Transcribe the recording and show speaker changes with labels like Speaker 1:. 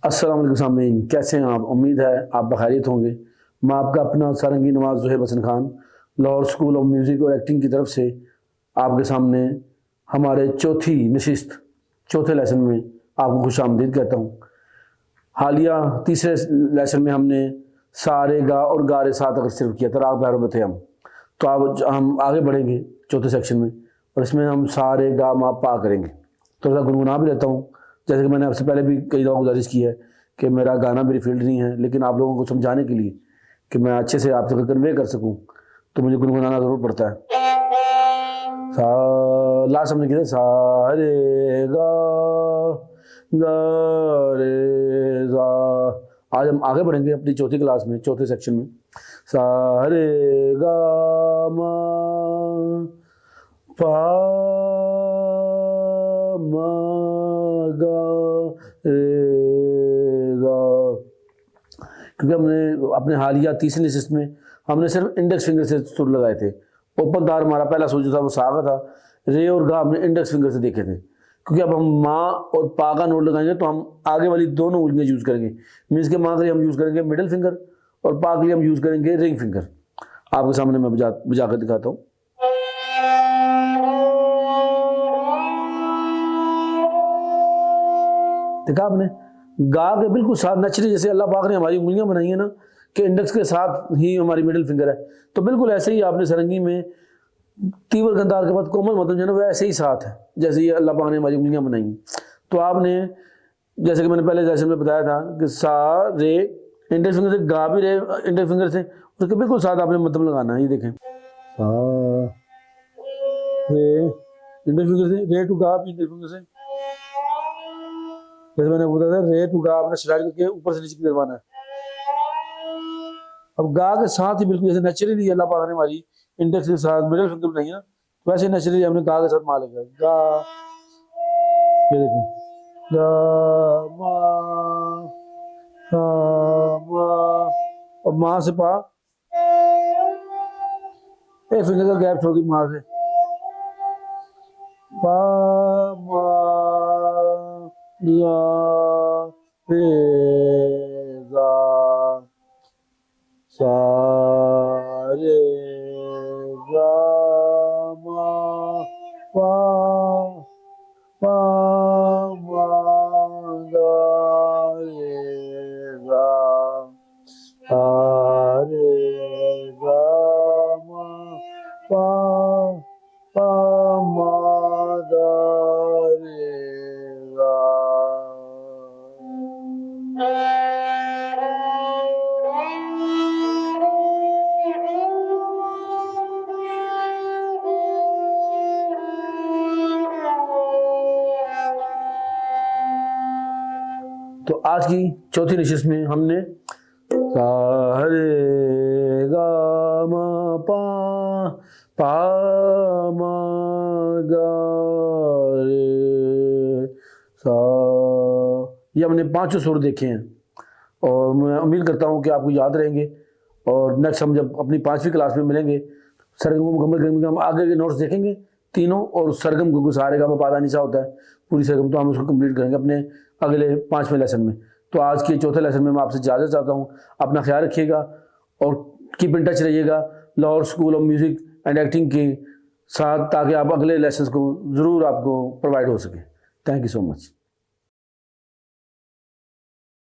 Speaker 1: अस्सलाम वालेकुम सामीन, कैसे हैं आप? उम्मीद है आप बखैरियत होंगे। मैं आपका अपना सारंगी नवाज Zuhaib Hasan Khan Lahore school of music और एक्टिंग की तरफ से आपके सामने हमारे चौथी नशिस्त चौथे लेसन में आपको खुश आमदीद कहता हूँ। हालिया तीसरे लेसन में हमने सा रे गा और गा रे सा तक सिर्फ किया था, राग पैरों में थे हम। तो अब हम आगे बढ़ेंगे चौथे सेक्शन में और इसमें हम सा रे गा मा पा करेंगे। तो थोड़ा गुनगुना भी लेता हूँ, जैसे कि मैंने आपसे पहले भी कई दफ़ा गुजारिश की है कि मेरा गाना मेरी फील्ड नहीं है, लेकिन आप लोगों को समझाने के लिए कि मैं अच्छे से आप तक कन्वे कर सकूं तो मुझे गुनगुनाना ज़रूर पड़ता है। सा लास्ट हमने किया सा रे गा रे सा। आज हम आगे बढ़ेंगे अपनी चौथी क्लास में, चौथे सेक्शन में। सा रे गा मा पा मा गा रे गा। क्योंकि हमने अपने हालिया तीसरी नशिस्त में हमने सिर्फ इंडेक्स फिंगर से सुर लगाए थे। ओपन तार हमारा पहला सुर जो था वो सा का था। रे और गा हमने इंडेक्स फिंगर से देखे थे। क्योंकि अब हम माँ और पा का नोट लगाएंगे तो हम आगे वाली दोनों उंगलियां यूज़ करेंगे। मीन्स के माँ के लिए हम यूज़ करेंगे मिडिल फिंगर और पा के लिए हम यूज़ करेंगे रिंग फिंगर। आपके सामने मैं बजा कर दिखाता हूँ। देखा आपने, गा के बिल्कुल साथ नेचुरली, जैसे अल्लाह पाक ने हमारी उंगलियां बनाई है ना कि इंडेक्स के साथ ही हमारी मिडिल फिंगर है, तो बिल्कुल ऐसे ही आपने सरंगी में तीव्र गंधार के बाद कोमल मध्यम जो है वैसे ही साथ है, जैसे ये अल्लाह पाक ने हमारी उंगलियां बनाई हैं। तो आपने जैसे कि मैंने पहले सेशन में बताया था कि सा रे इंडेक्स फिंगर से, गा भी रे इंडेक्स फिंगर से, उसके बिल्कुल साथ आपने मध्यम लगाना है। ये देखें, सा रे इंडेक्स फिंगर से, रे टू गा भी इंडेक्स फिंगर से। जैसे मैंने बताया था रे टू गा आपने स्लाइड करके ऊपर से नीचे की दरवाना है। अब गा के साथ ही बिल्कुल जैसे नेचुरली अल्लाह पाक ने हमारी इंडेक्स के साथ मिडिल फिंगर बनाई है ना, वैसे नेचुरली हमने गा के साथ मा लगा गा। ये देखें, गा मा गा मा, और माँ से पा, एक फिंगर का गैप छोड़ दी माँ से, पा मा गा रे गा सा रे गा मा पा पा मा गा रे गा सा रे गा मा पा पा मा गा रे गा। तो आज की चौथी नशिस्त में हमने सा रे गा मा पा मा गा रे सा, ये हमने पांचों सुर देखे हैं और मैं उम्मीद करता हूँ कि आपको याद रहेंगे। और नेक्स्ट हम जब अपनी 5वीं क्लास में मिलेंगे, सरगम को मुकम्मल करेंगे, हम आगे के नोट्स देखेंगे तीनों, और सरगम को सारे का पादा नीचा होता है पूरी सरगम, तो हम उसको कंप्लीट करेंगे अपने अगले 5वें लेसन में। तो आज के चौथे लेसन में मैं आपसे इजाज़त चाहता हूँ। अपना ख्याल रखिएगा और कीप इन टच रहिएगा Lahore school of music and acting के साथ, ताकि आप अगले लेसन को ज़रूर आपको प्रोवाइड हो सके। Thank you so much.